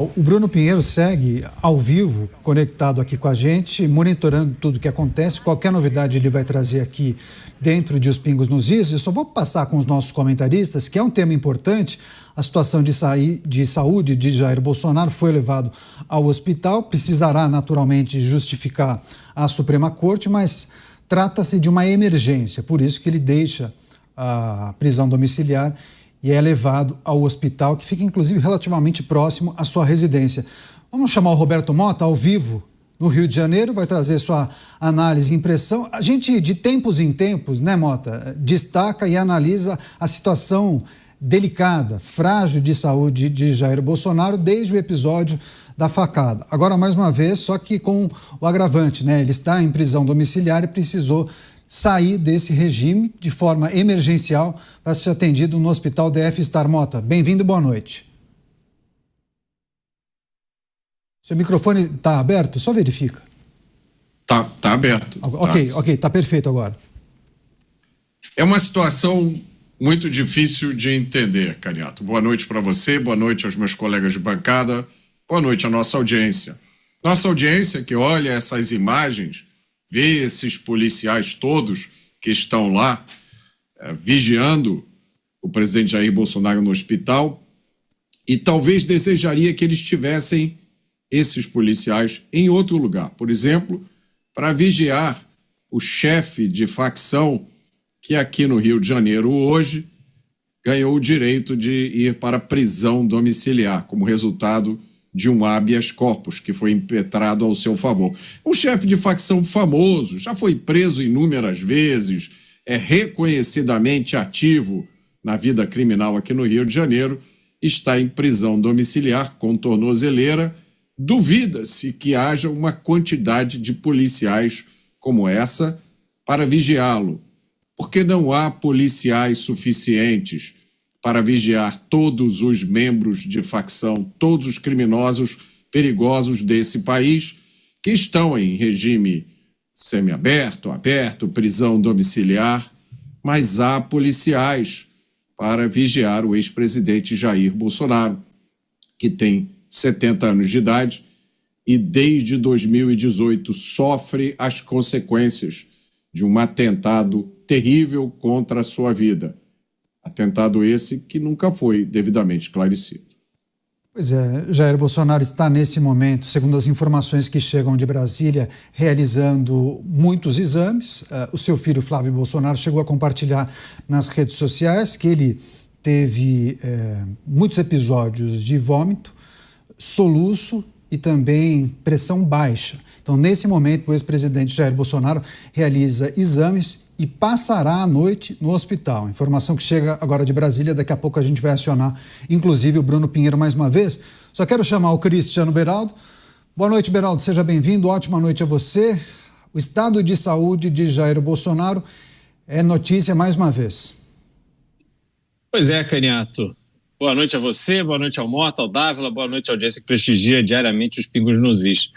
O Bruno Pinheiro segue ao vivo, conectado aqui com a gente, monitorando tudo o que acontece. Qualquer novidade ele vai trazer aqui dentro de Os Pingos nos Is. Eu só vou passar com os nossos comentaristas, que é um tema importante. A situação de saúde de Jair Bolsonaro foi levado ao hospital. Precisará, naturalmente, justificar a Suprema Corte, mas trata-se de uma emergência. Por isso que ele deixa a prisão domiciliar e é levado ao hospital, que fica, inclusive, relativamente próximo à sua residência. Vamos chamar o Roberto Mota, ao vivo, no Rio de Janeiro, vai trazer sua análise e impressão. A gente, de tempos em tempos, né, Mota, destaca e analisa a situação delicada, frágil de saúde de Jair Bolsonaro desde o episódio da facada. Agora, mais uma vez, só que com o agravante, né? Ele está em prisão domiciliar e precisou sair desse regime de forma emergencial para ser atendido no Hospital DF Star. Mota, bem-vindo e boa noite. Seu microfone está aberto? Só verifica. Tá aberto. Ok, tá perfeito agora. É uma situação muito difícil de entender, Caniato. Boa noite para você, boa noite aos meus colegas de bancada, boa noite à nossa audiência. Nossa audiência que olha essas imagens, vê esses policiais todos que estão lá vigiando o presidente Jair Bolsonaro no hospital e talvez desejaria que eles tivessem esses policiais em outro lugar. Por exemplo, para vigiar o chefe de facção que aqui no Rio de Janeiro hoje ganhou o direito de ir para a prisão domiciliar como resultado de um habeas corpus que foi impetrado ao seu favor. Um chefe de facção famoso, já foi preso inúmeras vezes, é reconhecidamente ativo na vida criminal aqui no Rio de Janeiro, está em prisão domiciliar com tornozeleira. Duvida-se que haja uma quantidade de policiais como essa para vigiá-lo, porque não há policiais suficientes para vigiar todos os membros de facção, todos os criminosos perigosos desse país que estão em regime semiaberto, aberto, prisão domiciliar, mas há policiais para vigiar o ex-presidente Jair Bolsonaro, que tem 70 anos de idade e desde 2018 sofre as consequências de um atentado terrível contra a sua vida. Atentado esse que nunca foi devidamente esclarecido. Pois é, Jair Bolsonaro está nesse momento, segundo as informações que chegam de Brasília, realizando muitos exames. O seu filho Flávio Bolsonaro chegou a compartilhar nas redes sociais que ele teve muitos episódios de vômito, soluço e também pressão baixa. Então, nesse momento, o ex-presidente Jair Bolsonaro realiza exames e passará a noite no hospital. Informação que chega agora de Brasília, daqui a pouco a gente vai acionar, inclusive, o Bruno Pinheiro mais uma vez. Só quero chamar o Cristiano Beraldo. Boa noite, Beraldo, seja bem-vindo, ótima noite a você. O estado de saúde de Jair Bolsonaro é notícia mais uma vez. Pois é, Caniato. Boa noite a você, boa noite ao Mota, ao Dávila, boa noite à audiência que prestigia diariamente os Pingos nos Is.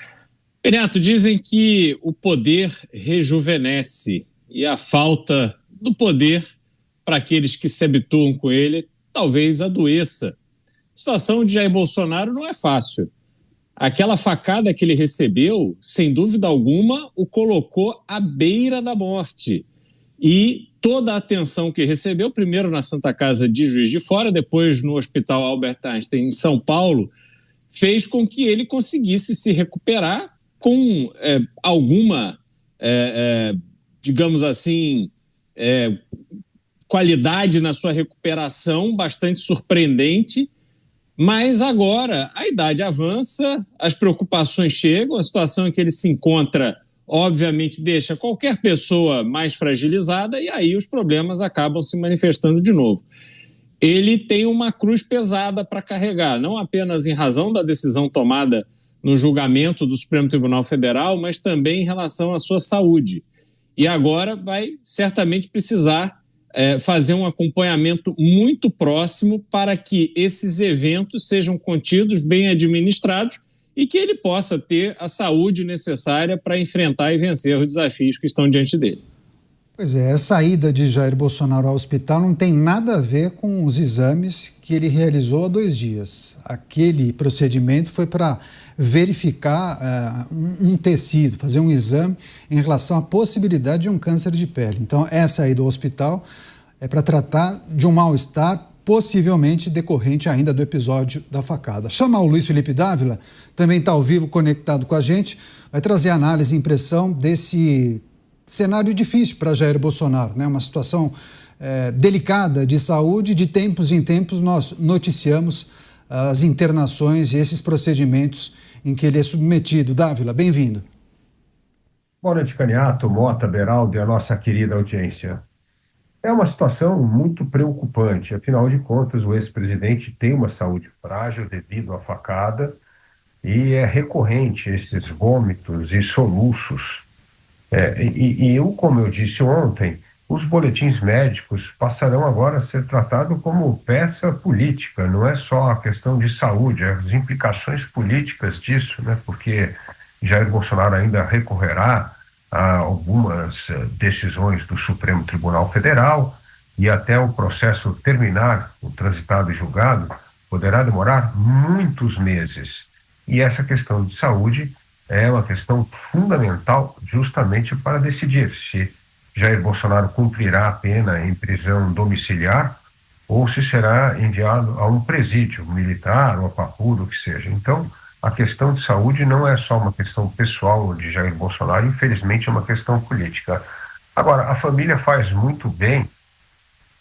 Caniato, dizem que o poder rejuvenesce e a falta do poder para aqueles que se habituam com ele talvez adoeça. A situação de Jair Bolsonaro não é fácil. Aquela facada que ele recebeu, sem dúvida alguma, o colocou à beira da morte. E toda a atenção que recebeu, primeiro na Santa Casa de Juiz de Fora, depois no Hospital Albert Einstein, em São Paulo, fez com que ele conseguisse se recuperar com alguma, digamos assim, qualidade na sua recuperação, bastante surpreendente. Mas agora a idade avança, as preocupações chegam, a situação em que ele se encontra, obviamente, deixa qualquer pessoa mais fragilizada e aí os problemas acabam se manifestando de novo. Ele tem uma cruz pesada para carregar, não apenas em razão da decisão tomada no julgamento do Supremo Tribunal Federal, mas também em relação à sua saúde. E agora vai certamente precisar fazer um acompanhamento muito próximo para que esses eventos sejam contidos, bem administrados e que ele possa ter a saúde necessária para enfrentar e vencer os desafios que estão diante dele. Pois é, a saída de Jair Bolsonaro ao hospital não tem nada a ver com os exames que ele realizou há 2 dias. Aquele procedimento foi para verificar um tecido, fazer um exame em relação à possibilidade de um câncer de pele. Então, essa aí do hospital é para tratar de um mal-estar possivelmente decorrente ainda do episódio da facada. Chamar o Luiz Felipe Dávila, também está ao vivo conectado com a gente, vai trazer análise e impressão desse cenário difícil para Jair Bolsonaro, né? Uma situação delicada de saúde. De tempos em tempos nós noticiamos as internações e esses procedimentos em que ele é submetido. Dávila, bem-vindo. Boa noite, Caniato, Mota, Beraldo e a nossa querida audiência. É uma situação muito preocupante. Afinal de contas, o ex-presidente tem uma saúde frágil devido à facada e é recorrente esses vômitos e soluços. Como eu disse ontem, os boletins médicos passarão agora a ser tratados como peça política, não é só a questão de saúde, as implicações políticas disso, né? Porque Jair Bolsonaro ainda recorrerá a algumas decisões do Supremo Tribunal Federal e até o processo terminar, o transitado e julgado, poderá demorar muitos meses. E essa questão de saúde é uma questão fundamental justamente para decidir se Jair Bolsonaro cumprirá a pena em prisão domiciliar ou se será enviado a um presídio militar ou a papudo, o que seja. Então, a questão de saúde não é só uma questão pessoal de Jair Bolsonaro, infelizmente é uma questão política. Agora, a família faz muito bem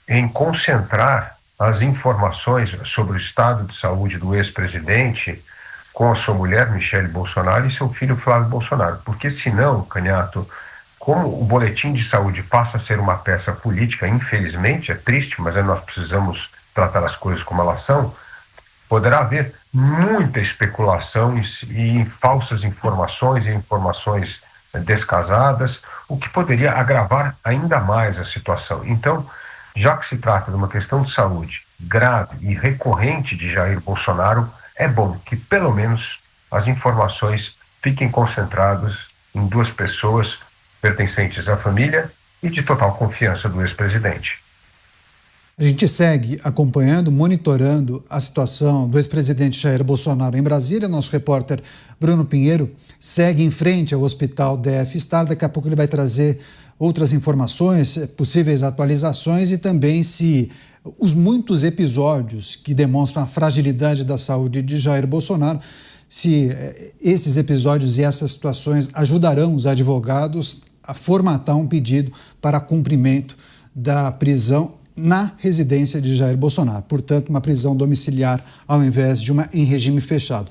em concentrar as informações sobre o estado de saúde do ex-presidente com a sua mulher, Michele Bolsonaro, e seu filho, Flávio Bolsonaro. Porque senão, Caniato, como o boletim de saúde passa a ser uma peça política, infelizmente, é triste, mas nós precisamos tratar as coisas como elas são, poderá haver muita especulação e falsas informações e informações descasadas, o que poderia agravar ainda mais a situação. Então, já que se trata de uma questão de saúde grave e recorrente de Jair Bolsonaro, é bom que, pelo menos, as informações fiquem concentradas em 2 pessoas pertencentes à família e de total confiança do ex-presidente. A gente segue acompanhando, monitorando a situação do ex-presidente Jair Bolsonaro em Brasília. Nosso repórter Bruno Pinheiro segue em frente ao hospital DF Star. Daqui a pouco ele vai trazer outras informações, possíveis atualizações e também se os muitos episódios que demonstram a fragilidade da saúde de Jair Bolsonaro, se esses episódios e essas situações ajudarão os advogados a formatar um pedido para cumprimento da prisão na residência de Jair Bolsonaro. Portanto, uma prisão domiciliar ao invés de uma em regime fechado.